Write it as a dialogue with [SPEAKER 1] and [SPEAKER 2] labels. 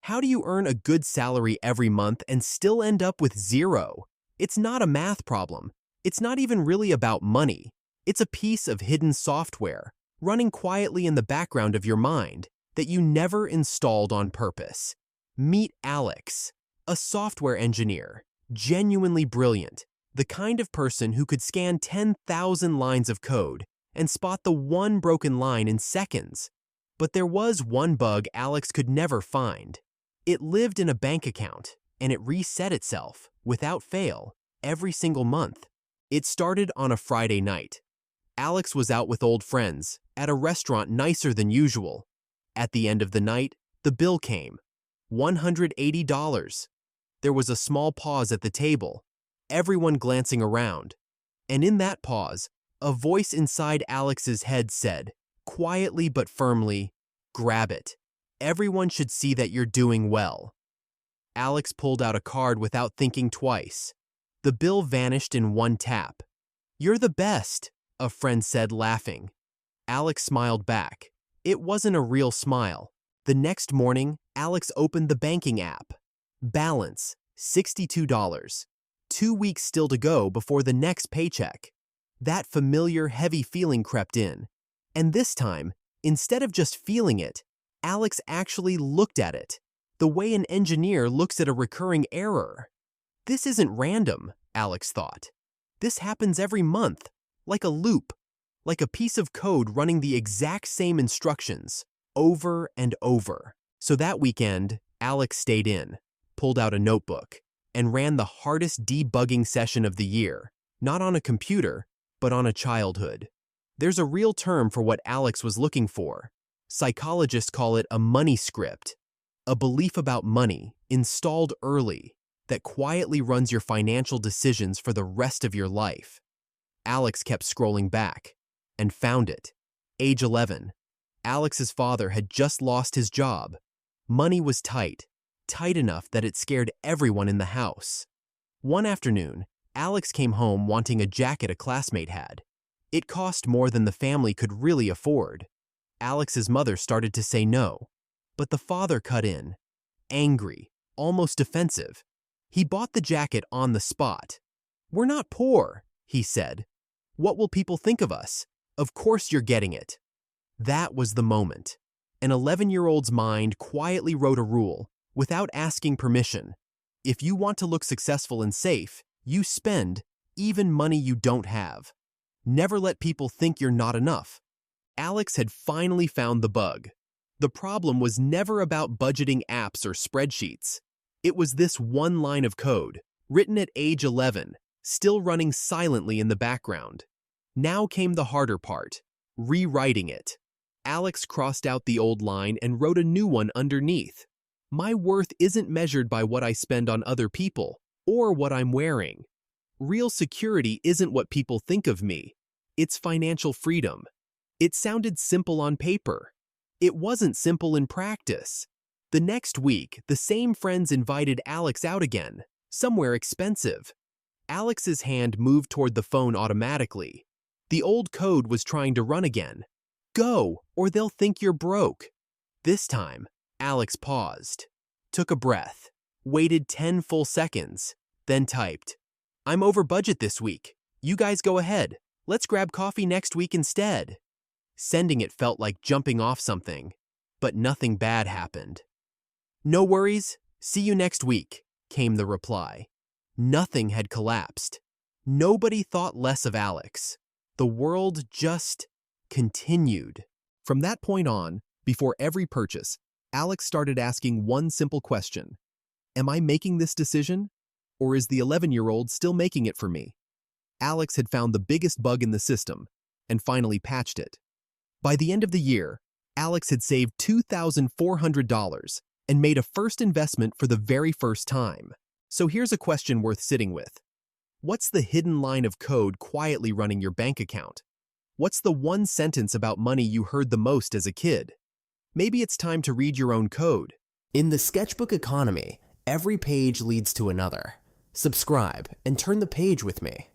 [SPEAKER 1] How do you earn a good salary every month and still end up with zero? It's not a math problem. It's not even really about money. It's a piece of hidden software running quietly in the background of your mind that you never installed on purpose. Meet Alex, a software engineer, genuinely brilliant, the kind of person who could scan 10,000 lines of code and spot the one broken line in seconds. But there was one bug Alex could never find. It lived in a bank account, and it reset itself, without fail, every single month. It started on a Friday night. Alex was out with old friends, at a restaurant nicer than usual. At the end of the night, the bill came. $180. There was a small pause at the table, everyone glancing around. And in that pause, a voice inside Alex's head said, quietly but firmly, "Grab it. Everyone should see that you're doing well." Alex pulled out a card without thinking twice. The bill vanished in one tap. "You're the best," a friend said, laughing. Alex smiled back. It wasn't a real smile. The next morning, Alex opened the banking app. Balance, $62. 2 weeks still to go before the next paycheck. That familiar, heavy feeling crept in. And this time, instead of just feeling it, Alex actually looked at it, the way an engineer looks at a recurring error. This isn't random, Alex thought. This happens every month, like a loop, like a piece of code running the exact same instructions, over and over. So that weekend, Alex stayed in, pulled out a notebook, and ran the hardest debugging session of the year, not on a computer, but on a childhood. There's a real term for what Alex was looking for. Psychologists call it a money script, a belief about money installed early that quietly runs your financial decisions for the rest of your life. Alex kept scrolling back and found it. Age 11. Alex's father had just lost his job. Money was tight, tight enough that it scared everyone in the house. One afternoon, Alex came home wanting a jacket a classmate had. It cost more than the family could really afford. Alex's mother started to say no, but the father cut in, angry, almost defensive. He bought the jacket on the spot. "We're not poor," he said. "What will people think of us? Of course you're getting it." That was the moment. An 11-year-old's mind quietly wrote a rule, without asking permission. If you want to look successful and safe, you spend, even money you don't have. Never let people think you're not enough. Alex had finally found the bug. The problem was never about budgeting apps or spreadsheets. It was this one line of code, written at age 11, still running silently in the background. Now came the harder part, rewriting it. Alex crossed out the old line and wrote a new one underneath. "My worth isn't measured by what I spend on other people or what I'm wearing. Real security isn't what people think of me. It's financial freedom." It sounded simple on paper. It wasn't simple in practice. The next week, the same friends invited Alex out again, somewhere expensive. Alex's hand moved toward the phone automatically. The old code was trying to run again. "Go, or they'll think you're broke." This time, Alex paused, took a breath, waited 10 full seconds, then typed, "I'm over budget this week. You guys go ahead. Let's grab coffee next week instead." Sending it felt like jumping off something, but nothing bad happened. "No worries. See you next week," came the reply. Nothing had collapsed. Nobody thought less of Alex. The world just continued. From that point on, before every purchase, Alex started asking one simple question. Am I making this decision? Or is the 11-year-old still making it for me? Alex had found the biggest bug in the system and finally patched it. By the end of the year, Alex had saved $2,400 and made a first investment for the very first time. So here's a question worth sitting with. What's the hidden line of code quietly running your bank account? What's the one sentence about money you heard the most as a kid? Maybe it's time to read your own code.
[SPEAKER 2] In the sketchbook economy, every page leads to another. Subscribe and turn the page with me.